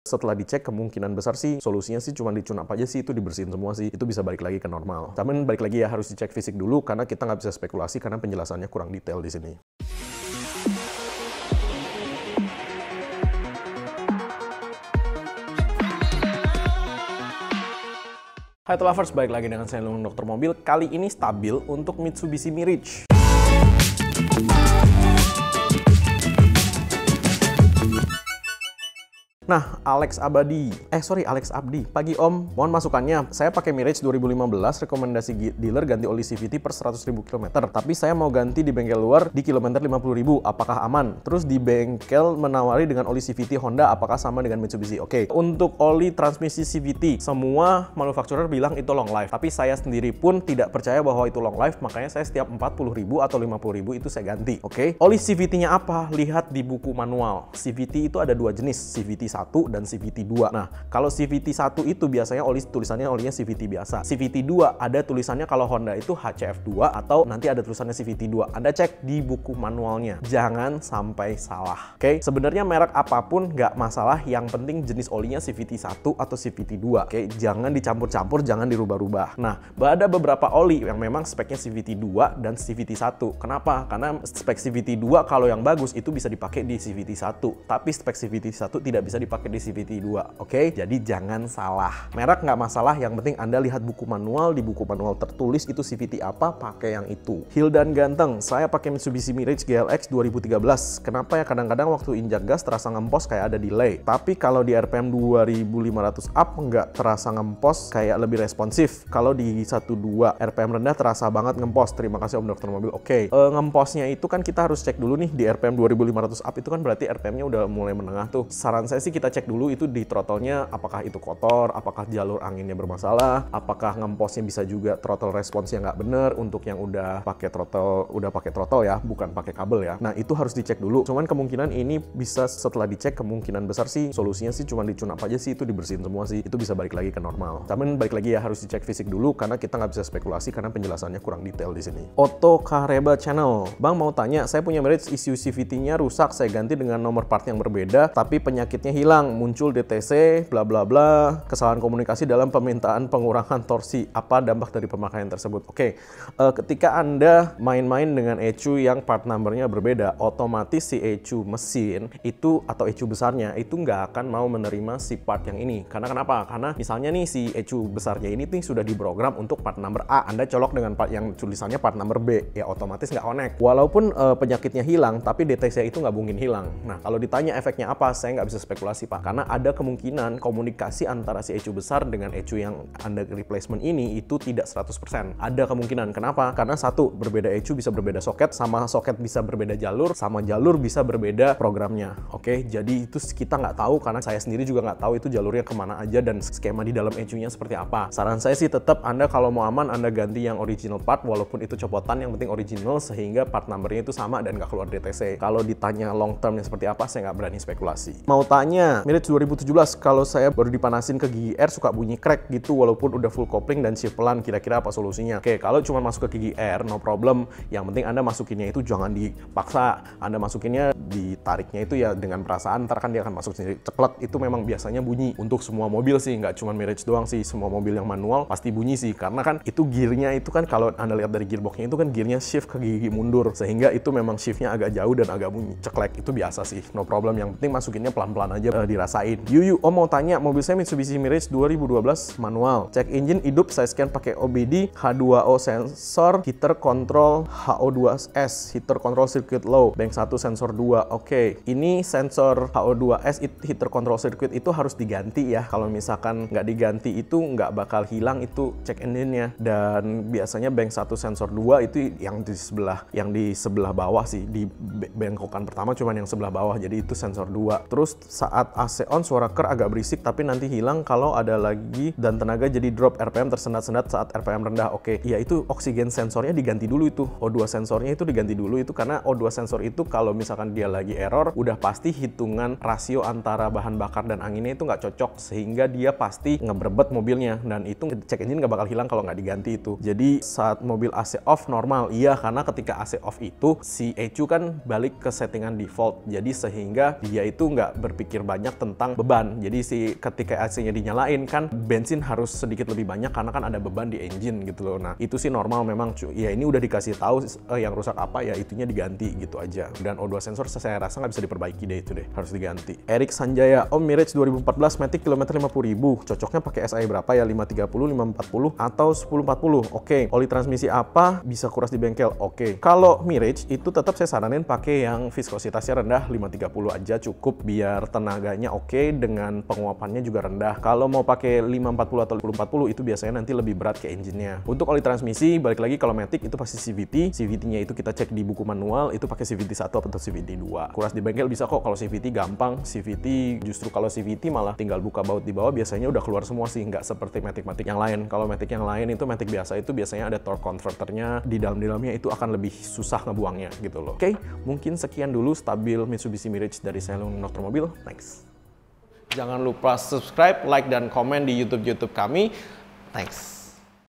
Setelah dicek, kemungkinan besar sih solusinya sih cuma dicunap aja sih, itu dibersihin semua sih, itu bisa balik lagi ke normal. Tapi balik lagi ya, harus dicek fisik dulu karena kita nggak bisa spekulasi karena penjelasannya kurang detail di sini. Hai lovers, balik lagi dengan saya Lung Dokter Mobil. Kali ini stabil untuk Mitsubishi Mirage. Nah, Alex Abdi. Pagi Om, mohon masukannya. Saya pakai Mirage 2015, rekomendasi dealer ganti oli CVT per 100.000 km. Tapi saya mau ganti di bengkel luar di kilometer 50.000, apakah aman? Terus di bengkel menawari dengan oli CVT Honda, apakah sama dengan Mitsubishi? Oke, untuk oli transmisi CVT, semua manufakturer bilang itu long life. Tapi saya sendiri pun tidak percaya bahwa itu long life, makanya saya setiap 40.000 atau 50.000 itu saya ganti. Oke, oli CVT-nya apa? Lihat di buku manual. CVT itu ada dua jenis, CVT 1 dan CVT 2. Nah, kalau CVT 1 itu biasanya tulisannya olinya CVT biasa. CVT 2 ada tulisannya kalau Honda itu HCF 2 atau nanti ada tulisannya CVT 2. Anda cek di buku manualnya. Jangan sampai salah. Oke, sebenarnya merek apapun nggak masalah, yang penting jenis olinya CVT 1 atau CVT 2. Oke, jangan dicampur-campur, jangan dirubah-rubah. Nah, ada beberapa oli yang memang speknya CVT 2 dan CVT 1. Kenapa? Karena spek CVT 2 kalau yang bagus itu bisa dipakai di CVT 1, tapi spek CVT 1 tidak bisa dipakai di CVT 2, oke? Jadi jangan salah. Merek nggak masalah, yang penting Anda lihat buku manual, di buku manual tertulis itu CVT apa, pakai yang itu. Hil dan ganteng, saya pakai Mitsubishi Mirage GLX 2013. Kenapa ya? Kadang-kadang waktu injak gas terasa ngempos kayak ada delay. Tapi kalau di RPM 2500 up nggak terasa ngempos, kayak lebih responsif. Kalau di 12 RPM rendah terasa banget ngempos. Terima kasih Om Dokter Mobil. Oke, ngemposnya itu kan kita harus cek dulu nih di RPM 2500 up itu kan berarti RPM-nya udah mulai menengah tuh. Saran saya sih kita cek dulu itu di throttle-nya apakah itu kotor, apakah jalur anginnya bermasalah, apakah ngemposnya bisa juga throttle response-nya nggak bener untuk yang udah pakai throttle ya, bukan pakai kabel ya. Nah, itu harus dicek dulu. Cuman kemungkinan ini bisa setelah dicek, kemungkinan besar sih solusinya sih cuma dicunap aja sih, itu dibersihin semua sih, itu bisa balik lagi ke normal. Tapi balik lagi ya, harus dicek fisik dulu karena kita nggak bisa spekulasi karena penjelasannya kurang detail di sini. Otto Kareba Channel, Bang mau tanya, saya punya Mirage isi CVT-nya rusak, saya ganti dengan nomor part yang berbeda, tapi penyakitnya hilang, muncul DTC, bla bla bla, kesalahan komunikasi dalam permintaan pengurangan torsi. Apa dampak dari pemakaian tersebut? Oke, ketika Anda main-main dengan ECU yang part numbernya berbeda, otomatis si ECU mesin itu atau ECU besarnya itu nggak akan mau menerima si part yang ini. Karena kenapa? Karena misalnya nih si ECU besarnya ini nih sudah diprogram untuk part number A, Anda colok dengan part yang tulisannya part number B, ya otomatis nggak connect. Walaupun penyakitnya hilang, tapi DTC itu nggak mungkin hilang. Nah, kalau ditanya efeknya apa, saya nggak bisa spekulasi Pak, karena ada kemungkinan komunikasi antara si ECU besar dengan ECU yang Anda replacement ini itu tidak 100%. Ada kemungkinan. Kenapa? Karena satu, berbeda ECU bisa berbeda soket, sama soket bisa berbeda jalur, sama jalur bisa berbeda programnya. Oke, jadi itu kita nggak tahu, karena saya sendiri juga nggak tahu itu jalurnya kemana aja dan skema di dalam ECU-nya seperti apa. Saran saya sih tetap Anda kalau mau aman, Anda ganti yang original part, walaupun itu copotan, yang penting original sehingga part numbernya itu sama dan nggak keluar DTC. Kalau ditanya long termnya seperti apa, saya nggak berani spekulasi. Mau tanya, Mirage 2017, kalau saya baru dipanasin ke gigi R suka bunyi crack gitu walaupun udah full kopling dan shift pelan, kira-kira apa solusinya? Oke, kalau cuma masuk ke gigi R, no problem. Yang penting Anda masukinnya itu jangan dipaksa. Anda masukinnya, ditariknya itu ya dengan perasaan, ntar kan dia akan masuk sendiri. Ceklek itu memang biasanya bunyi. Untuk semua mobil sih, nggak cuma Mirage doang sih. Semua mobil yang manual pasti bunyi sih. Karena kan itu gearnya itu kan, kalau Anda lihat dari gearboxnya itu kan gearnya shift ke gigi mundur. Sehingga itu memang shiftnya agak jauh dan agak bunyi. Ceklek itu biasa sih, no problem. Yang penting masukinnya pelan-pelan aja, dirasain. Yuyu, Om mau tanya, mobil saya Mitsubishi Mirage 2012 manual. Cek engine hidup, saya scan pakai OBD, H2O sensor, heater control HO2S, heater control circuit low, bank 1 sensor 2. Oke, ini sensor HO2S heater control circuit itu harus diganti ya. Kalau misalkan nggak diganti itu nggak bakal hilang itu cek engine-nya. Dan biasanya bank 1 sensor 2 itu yang di sebelah bawah sih, di bengkokan pertama cuman yang sebelah bawah, jadi itu sensor 2. Terus saat AC on suara ker agak berisik tapi nanti hilang kalau ada lagi dan tenaga jadi drop, RPM tersendat-sendat saat RPM rendah. Oke, ya itu oksigen sensornya diganti dulu, itu O2 sensornya itu diganti dulu, itu karena O2 sensor itu kalau misalkan dia lagi error udah pasti hitungan rasio antara bahan bakar dan anginnya itu nggak cocok, sehingga dia pasti ngebrebet mobilnya, dan itu cek engine nggak bakal hilang kalau nggak diganti itu. Jadi saat mobil AC off normal, iya, karena ketika AC off itu si ECU kan balik ke settingan default, jadi sehingga dia itu nggak berpikir banyak tentang beban. Jadi ketika AC-nya dinyalain kan bensin harus sedikit lebih banyak karena kan ada beban di engine gitu loh. Nah itu sih normal memang ya ini udah dikasih tahu yang rusak apa ya itunya diganti gitu aja. Dan O2 sensor saya rasa nggak bisa diperbaiki deh itu deh, harus diganti. Erik Sanjaya, Om Mirage 2014 Matic kilometer 50.000, cocoknya pakai SI berapa ya? 530, 540 atau 1040? Oke. Oli transmisi apa? Bisa kuras di bengkel? Oke. Kalau Mirage itu tetap saya saranin pakai yang viskositasnya rendah, 530 aja cukup biar tenaganya oke dengan penguapannya juga rendah. Kalau mau pakai 540 atau 1040 itu biasanya nanti lebih berat ke engine-nya. Untuk oli transmisi balik lagi kalau Matic itu pasti CVT. CVT-nya itu kita cek di buku manual itu pakai CVT 1 atau CVT 2. Kuras di bengkel bisa kok, kalau CVT gampang. CVT justru kalau CVT malah tinggal buka baut di bawah biasanya udah keluar semua sih, nggak seperti Matic yang lain. Kalau Matic yang lain itu Matic biasa itu biasanya ada torque converternya di dalamnya itu akan lebih susah ngebuangnya gitu loh. Oke, mungkin sekian dulu stabil Mitsubishi Mirage dari saya Dokter Mobil. Thanks. Jangan lupa subscribe, like, dan komen di YouTube kami. Thanks.